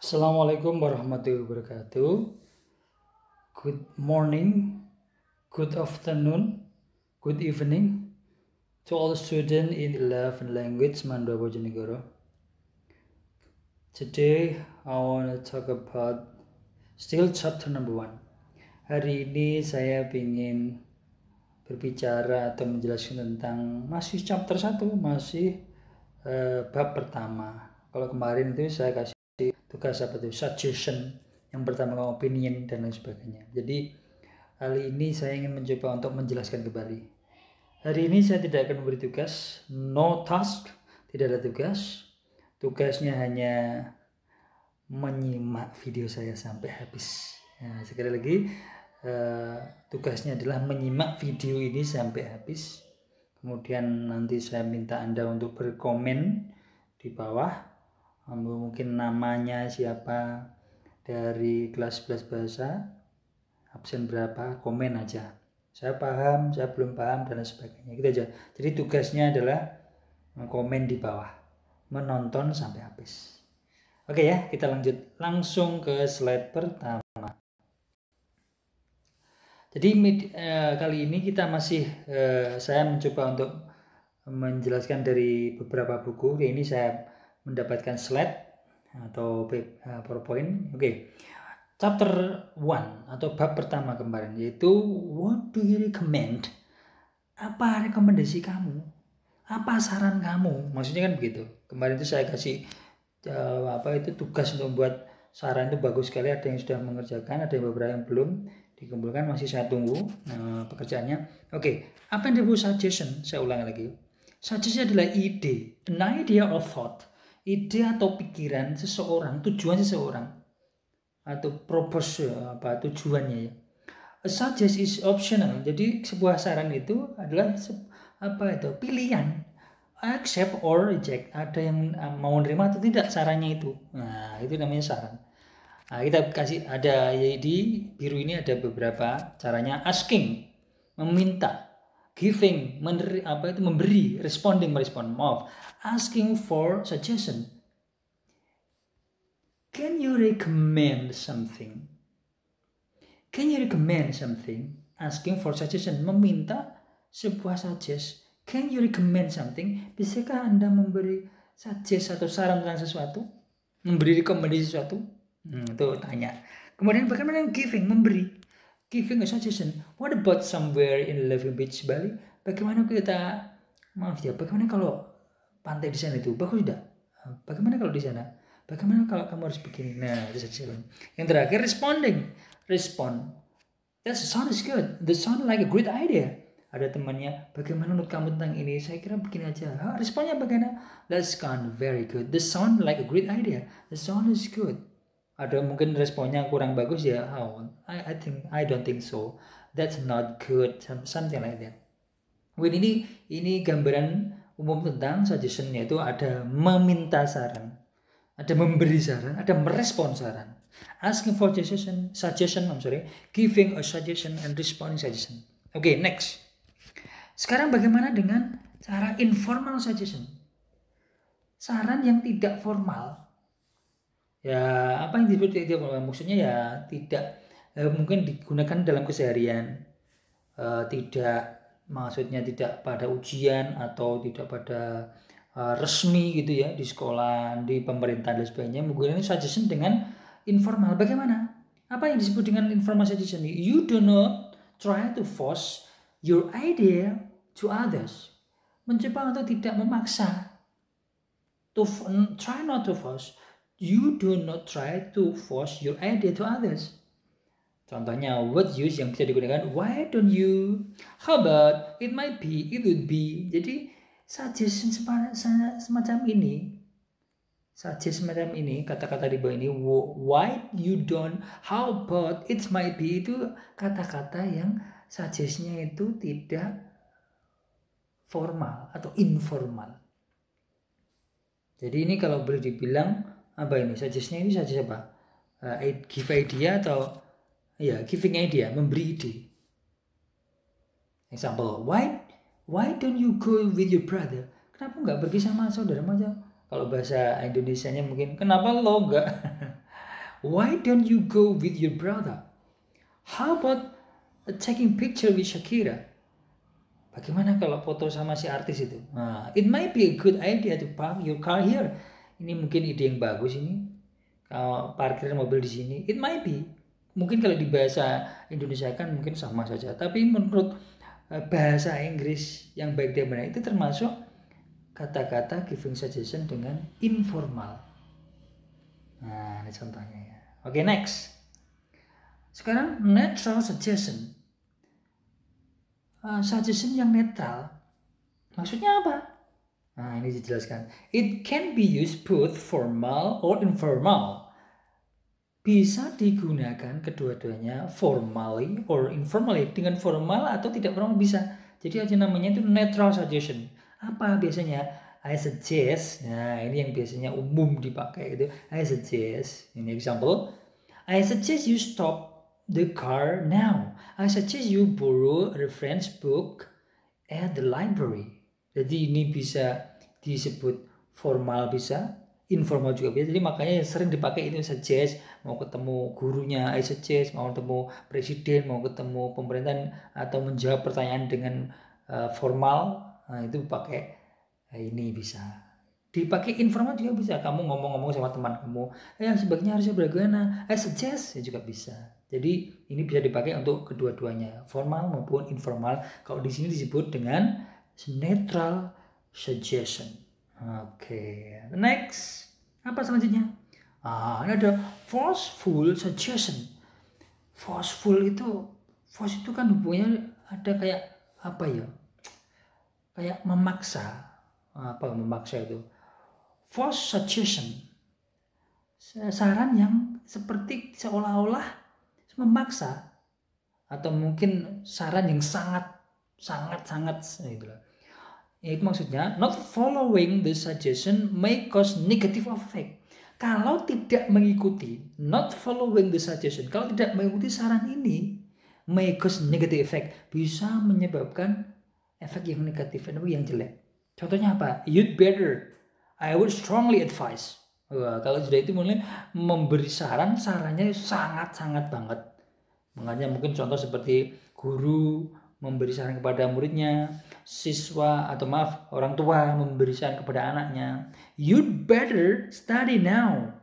Assalamualaikum warahmatullahi wabarakatuh. Good morning, good afternoon, good evening to all students in 11 language Mandua Bojonegoro. Today I want to talk about still chapter number 1. Hari ini saya ingin berbicara atau menjelaskan tentang masih chapter 1, masih bab pertama. Kalau kemarin itu saya kasih tugas apa itu suggestion, yang pertama opinion dan lain sebagainya. Jadi kali ini saya ingin mencoba untuk menjelaskan kembali. Hari ini saya tidak akan memberi tugas, no task, tidak ada tugas. Tugasnya hanya menyimak video saya sampai habis. Nah, sekali lagi tugasnya adalah menyimak video ini sampai habis. Kemudian nanti saya minta Anda untuk berkomen di bawah, mungkin namanya siapa, dari kelas 11 bahasa, absen berapa, komen aja. Saya paham, saya belum paham, dan lain sebagainya. Gitu aja. Jadi tugasnya adalah komen di bawah, menonton sampai habis. Oke ya, kita lanjut langsung ke slide pertama. Jadi kali ini kita masih saya mencoba untuk menjelaskan dari beberapa buku. Ini saya mendapatkan slide atau PowerPoint. Oke. Chapter 1 atau bab pertama kemarin, yaitu what do you recommend? Apa rekomendasi kamu? Apa saran kamu? Maksudnya kan begitu. Kemarin itu saya kasih tugas untuk membuat saran. Itu bagus sekali, ada yang sudah mengerjakan, ada yang beberapa yang belum dikumpulkan, masih saya tunggu pekerjaannya. Oke, apa yang disebut suggestion? Saya ulangi lagi. Suggestion adalah ide, an idea or thought, ide atau pikiran seseorang, tujuan seseorang, atau purpose, tujuannya ya. A suggest is optional. Jadi sebuah saran itu adalah pilihan, accept or reject. Ada yang mau nerima atau tidak sarannya itu. Nah, itu namanya saran. Nah, kita kasih, ada di biru ini ada beberapa caranya. Asking, meminta. Giving, memberi. Responding, merespon. Asking for suggestion. Can you recommend something? Can you recommend something? Asking for suggestion, meminta sebuah suggest. Can you recommend something? Bisakah Anda memberi suggest atau saran tentang sesuatu? Memberi rekomendasi sesuatu? Itu tanya. Kemudian bagaimana giving, memberi? Giving a suggestion. What about somewhere in Loving Beach, Bali? Bagaimana bagaimana kalau pantai di sana itu bagus tidak? Bagaimana kalau di sana? Bagaimana kalau kamu harus begini? Nah, itu suggestion. Yang terakhir, responding. Respond. That sounds good. That sounds like a great idea. Ada temannya, bagaimana menurut kamu tentang ini? Saya kira begini aja. Responnya bagaimana? That sounds very good. That sounds like a great idea. That sounds good. Ada mungkin responnya kurang bagus ya. I don't think so. That's not good. Something like that. Ini gambaran umum tentang suggestion, yaitu ada meminta saran, ada memberi saran, ada merespon saran. Asking for suggestion, giving a suggestion, and responding suggestion. Oke, next. Sekarang bagaimana dengan cara informal suggestion? Saran yang tidak formal. Ya, apa yang disebut tidak formal? Maksudnya ya tidak mungkin digunakan dalam keseharian. Maksudnya tidak pada ujian atau tidak pada resmi gitu ya, di sekolah, di pemerintahan dan sebagainya. Menggunakan suggestion dengan informal. Bagaimana? Apa yang disebut dengan informal suggestion? You do not try to force your idea to others. Mencoba untuk tidak memaksa. Try not to force. You do not try to force your idea to others. Contohnya, what use yang bisa digunakan? Why don't you? How about? It might be. It would be. Jadi suggestion semacam ini. Suggest semacam ini, kata-kata di bawah ini, why you don't, how about, it might be, itu kata-kata yang suggestnya itu tidak formal atau informal. Jadi ini kalau boleh dibilang apa ini? Suggestnya ini suggest apa? Give idea atau giving idea, memberi ide. Example, why don't you go with your brother? Kenapa nggak pergi sama saudaramu aja? Kalau bahasa Indonesianya mungkin, kenapa lo enggak Why don't you go with your brother? How about taking picture with Shakira? Bagaimana kalau foto sama si artis itu? Nah, it might be a good idea to park your car here. Ini mungkin ide yang bagus ini. Kalau parkir mobil di sini, it might be. Mungkin kalau di bahasa Indonesia kan mungkin sama saja. Tapi menurut bahasa Inggris yang baik dan benar itu termasuk kata-kata giving suggestion dengan informal. Nah, ini contohnya ya. Oke, next. Sekarang neutral suggestion. Suggestion yang netral. Maksudnya apa? Nah, ini dijelaskan. It can be used both formal or informal. Bisa digunakan kedua-duanya formally or informally. Dengan formal atau tidak formal bisa. Jadi aja namanya itu neutral suggestion. Apa biasanya? I suggest. Nah, ini yang biasanya umum dipakai itu. I suggest. Ini example. I suggest you stop the car now. I suggest you borrow a reference book at the library. Jadi ini bisa disebut formal bisa, informal juga bisa. Jadi makanya sering dipakai itu suggest, mau ketemu gurunya, I suggest, mau ketemu presiden, mau ketemu pemerintahan atau menjawab pertanyaan dengan formal, nah itu pakai ini bisa. Dipakai informal juga bisa. Kamu ngomong-ngomong sama teman kamu, sebaiknya harusnya bagaimana? I suggest ya juga bisa. Jadi ini bisa dipakai untuk kedua-duanya, formal maupun informal. Kalau di sini disebut dengan neutral suggestion. Oke, next. Apa selanjutnya? Ini ada forceful suggestion. Forceful itu, force itu kan hubungannya ada kayak apa ya? Kayak memaksa. Apa memaksa itu? Force suggestion. Saran yang seperti seolah-olah memaksa, atau mungkin saran yang sangat gitu. Itu maksudnya not following the suggestion may cause negative effect. Kalau tidak mengikuti, not following the suggestion, kalau tidak mengikuti saran ini may cause negative effect, bisa menyebabkan efek yang negatif, yang jelek. Contohnya apa? You'd better, I would strongly advise. Kalau sudah itu mulai memberi sarannya sangat banget. Makanya mungkin contoh seperti guru memberi saran kepada muridnya, siswa atau orang tua memberi saran kepada anaknya. You'd better study now.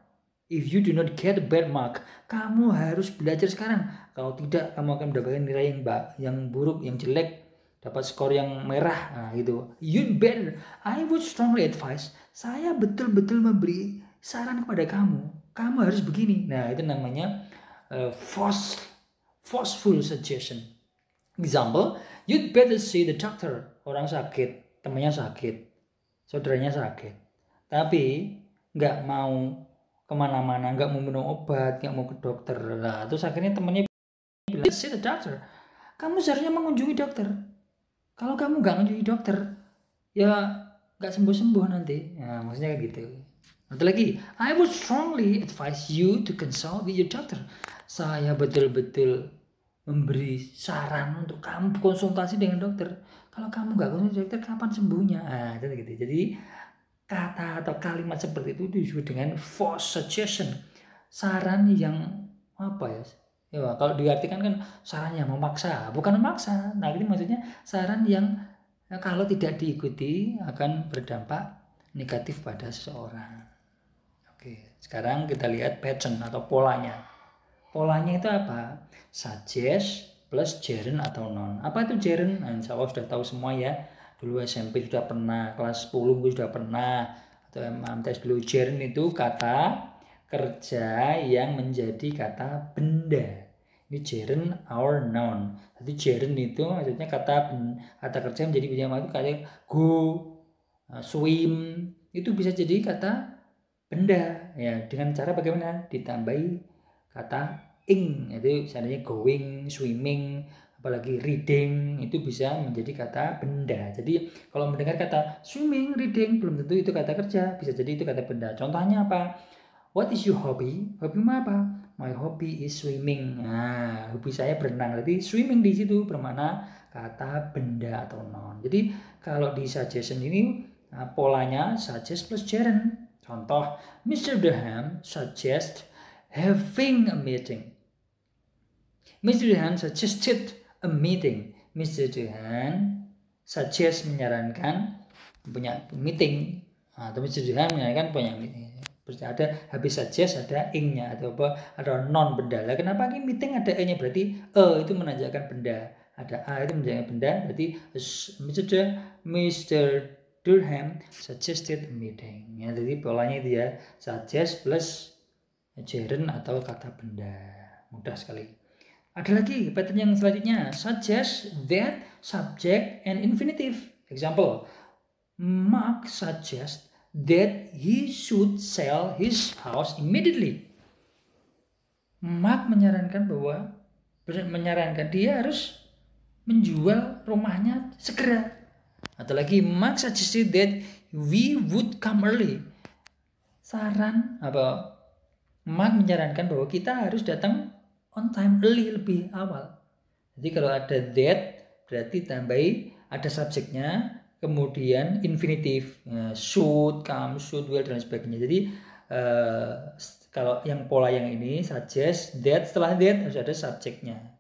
If you do not get a bad mark, kamu harus belajar sekarang. Kalau tidak, kamu akan mendapatkan nilai yang buruk, yang jelek, dapat skor yang merah. Nah, gitu. You'd better, I would strongly advise. Saya betul-betul memberi saran kepada kamu harus begini. Nah, itu namanya forceful suggestion. Example, you'd better see the doctor. Orang sakit, temannya sakit, saudaranya sakit, tapi nggak mau kemana-mana, nggak mau minum obat, nggak mau ke dokter. Nah, terus akhirnya temannya bilang, see the doctor. Kamu seharusnya mengunjungi dokter. Kalau kamu nggak mengunjungi dokter, ya nggak sembuh-sembuh nanti. Nah, maksudnya kayak gitu. Nanti lagi, I would strongly advise you to consult with your doctor. Saya betul-betul memberi saran untuk kamu konsultasi dengan dokter. Kalau kamu nggak konsultasi dokter, kapan sembuhnya? Nah, gitu. Jadi kata atau kalimat seperti itu disebut dengan force suggestion. Saran yang apa ya? Ya, kalau diartikan kan saran yang memaksa, bukan memaksa. Nah, ini maksudnya saran yang kalau tidak diikuti akan berdampak negatif pada seseorang. Oke, sekarang kita lihat pattern atau polanya. Polanya itu apa? Suggest plus gerund atau noun. Apa itu gerund? Nah, insya Allah sudah tahu semua ya. Dulu SMP sudah pernah, kelas 10 sudah pernah, atau MTS dulu. Gerund itu kata kerja yang menjadi kata benda. Ini gerund or noun. Jadi gerund itu maksudnya kata kerja menjadi benda. Itu kayak go, swim, itu bisa jadi kata benda ya, dengan cara bagaimana? Ditambahi kata ing, itu misalnya going, swimming, apalagi reading, itu bisa menjadi kata benda. Jadi kalau mendengar kata swimming, reading, belum tentu itu kata kerja, bisa jadi itu kata benda. Contohnya apa? What is your hobby? Hobimu apa? My hobby is swimming. Nah, hobi saya berenang. Jadi swimming di situ bermakna kata benda atau noun. Jadi kalau di suggestion ini polanya suggest plus gerund. Contoh, Mr. Durham suggest having a meeting. Mr. Johan suggested a meeting. Mr. Johan suggest menyarankan punya meeting. Atau Mr. Johan menyarankan punya meeting. Ada habis suggest ada ing-nya atau apa, ada non benda. Lah kenapa ini meeting ada e-nya, berarti itu menandakan benda. Ada a itu menandakan benda, berarti Mr. Durham suggested a meeting. Ya, jadi polanya itu ya, suggest plus gerund atau kata benda. Mudah sekali. Ada lagi pattern yang selanjutnya, suggest, that, subject, and infinitive. Example, Mark suggests that he should sell his house immediately. Mark menyarankan dia harus menjual rumahnya segera. Atau lagi, Mark suggested that we would come early. Mark menyarankan bahwa kita harus datang on time, early, lebih awal. Jadi kalau ada that berarti tambahi ada subjeknya, kemudian infinitif, should, come, should, will, dan sebagainya. Jadi kalau yang pola yang ini suggest that, setelah that harus ada subjeknya.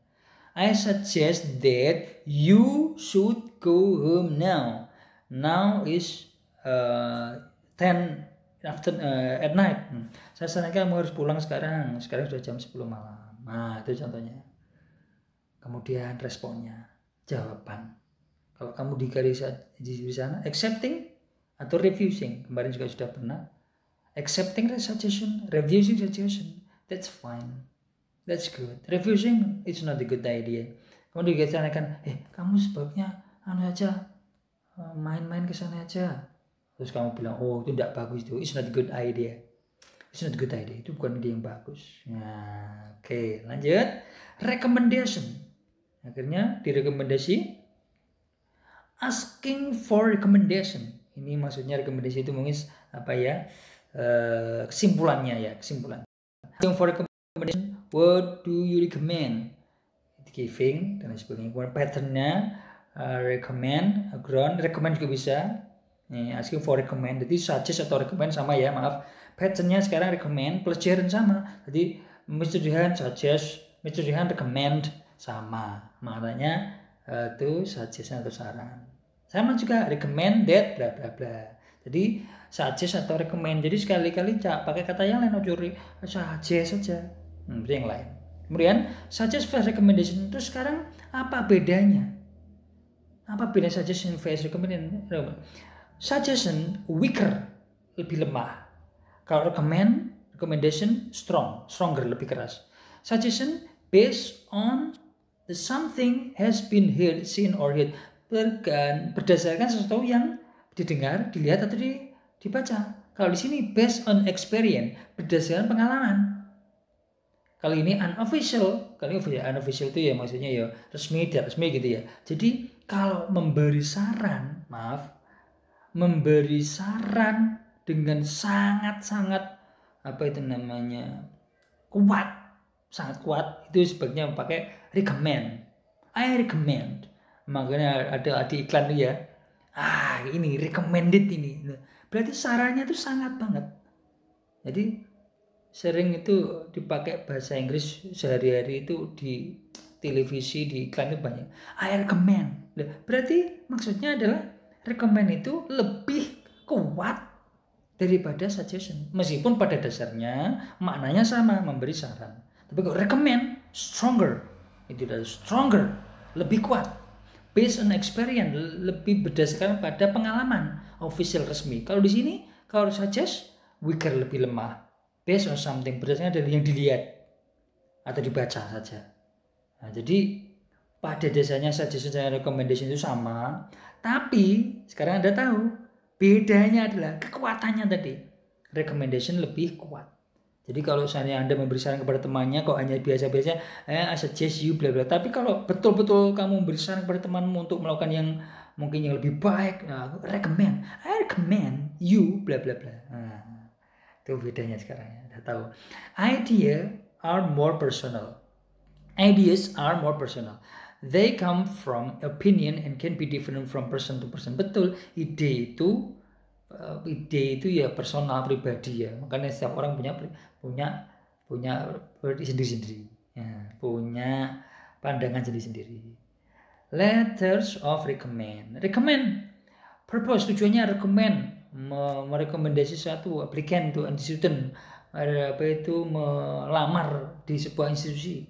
I suggest that you should go home now. Now is 10 after at night. Saya sarankan kamu harus pulang sekarang. Sekarang sudah jam 10 malam. Nah, itu contohnya. Kemudian responnya, jawaban. Kalau kamu di sana, accepting atau refusing. Kemarin juga sudah pernah. Accepting suggestion, refusing suggestion, that's fine. That's good. Refusing, it's not a good idea. Kamu dikatakan, kamu sebaiknya main-main ke sana aja. Terus kamu bilang, oh itu tidak bagus itu. It's not a good idea. It's not a good idea. Itu bukan ide yang bagus. Nah, oke, lanjut. Recommendation. Akhirnya direkomendasi. Asking for recommendation. Ini maksudnya rekomendasi itu mungkin kesimpulannya ya, kesimpulan. Asking for recommendation, what do you recommend? Giving dan sebagainya. Kemudian patternnya recommend, recommend juga bisa. Asking for recommend, jadi suggest atau recommend sama ya, maaf. Patternnya sekarang recommend plus gerund sama. Jadi Mr. Johan suggest, Mr. Johan recommend sama. Maknanya itu suggestion atau saran. Sama juga recommend that bla bla bla. Jadi suggest atau recommend. Jadi sekali-kali pakai kata yang lain, suggest saja. Yang lain. Kemudian suggest versus recommendation. Terus sekarang apa bedanya? Apa beda suggestion versus recommendation? Suggestion weaker, lebih lemah. Kalau recommendation stronger, lebih keras. Suggestion based on the something has been heard, seen or heard, berdasarkan sesuatu yang didengar, dilihat atau dibaca. Kalau di sini based on experience, berdasarkan pengalaman. Kalau ini unofficial, unofficial itu ya maksudnya ya resmi, tidak resmi gitu ya. Jadi kalau memberi saran dengan sangat-sangat kuat, sangat kuat, itu sebaiknya pakai recommend. I recommend. Makanya ada di iklan itu ya. Ini recommended ini. Berarti sarannya itu sangat banget. Jadi sering itu dipakai bahasa Inggris sehari-hari itu di televisi, di iklan itu banyak. I recommend. Berarti maksudnya adalah recommend itu lebih kuat daripada suggestion. Meskipun pada dasarnya maknanya sama, memberi saran. Tapi kalau recommend stronger, itu adalah stronger, lebih kuat. Based on experience, lebih berdasarkan pada pengalaman official resmi. Kalau di sini, kalau suggest, weaker, lebih lemah. Based on something, berdasarkan dari yang dilihat atau dibaca saja. Nah, jadi pada dasarnya suggestion dan recommendation itu sama, tapi sekarang Anda tahu bedanya adalah kekuatannya tadi. Recommendation lebih kuat. Jadi kalau misalnya Anda memberi saran kepada temannya kok hanya biasa-biasa, I suggest you bla bla. Tapi kalau betul-betul kamu memberi saran kepada temanmu untuk melakukan yang mungkin yang lebih baik, recommend, I recommend you bla bla bla. Itu bedanya sekarang ya, udah tahu. Ideas are more personal. They come from opinion and can be different from person to person. Betul, ide itu ya personal, pribadi ya. Makanya setiap orang punya punya sendiri-sendiri, ya, punya pandangan sendiri-sendiri. Letters of recommend. Purpose, tujuannya merekomendasi suatu applicant to institution, melamar di sebuah institusi.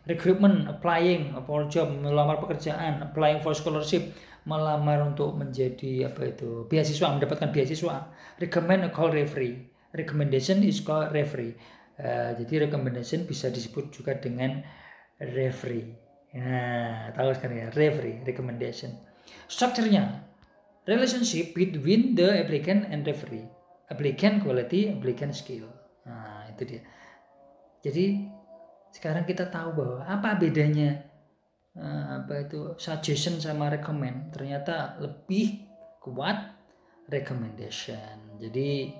Recruitment, applying for job, melamar pekerjaan. Applying for scholarship, melamar untuk menjadi beasiswa, mendapatkan beasiswa. Recommend, call referee. Recommendation is called referee. Jadi recommendation bisa disebut juga dengan referee. Nah, tahu sekarang ya, referee, recommendation. Structure-nya, relationship between the applicant and referee. Applicant quality, applicant skill. Nah, itu dia. Jadi sekarang kita tahu bahwa apa bedanya suggestion sama recommend. Ternyata lebih kuat recommendation. Jadi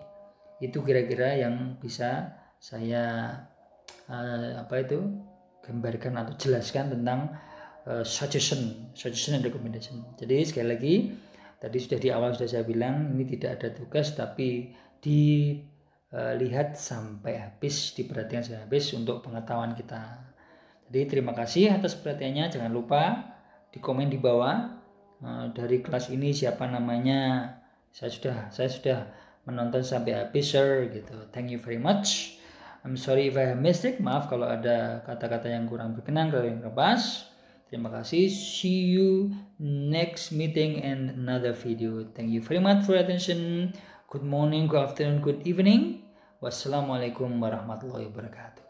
itu kira-kira yang bisa saya gambarkan atau jelaskan tentang suggestion and recommendation. Jadi sekali lagi, tadi sudah di awal sudah saya bilang ini tidak ada tugas, tapi dilihat sampai habis, diperhatikan sampai habis untuk pengetahuan kita. Jadi terima kasih atas perhatiannya. Jangan lupa di komen di bawah dari kelas ini siapa namanya. Saya sudah menonton sampai habis, sir, gitu. Thank you very much. I'm sorry if I have mistake. Maaf kalau ada kata-kata yang kurang berkenan, kalau yang pas. Terima kasih. See you next meeting and another video. Thank you very much for your attention. Good morning, good afternoon, good evening. Wassalamualaikum warahmatullahi wabarakatuh.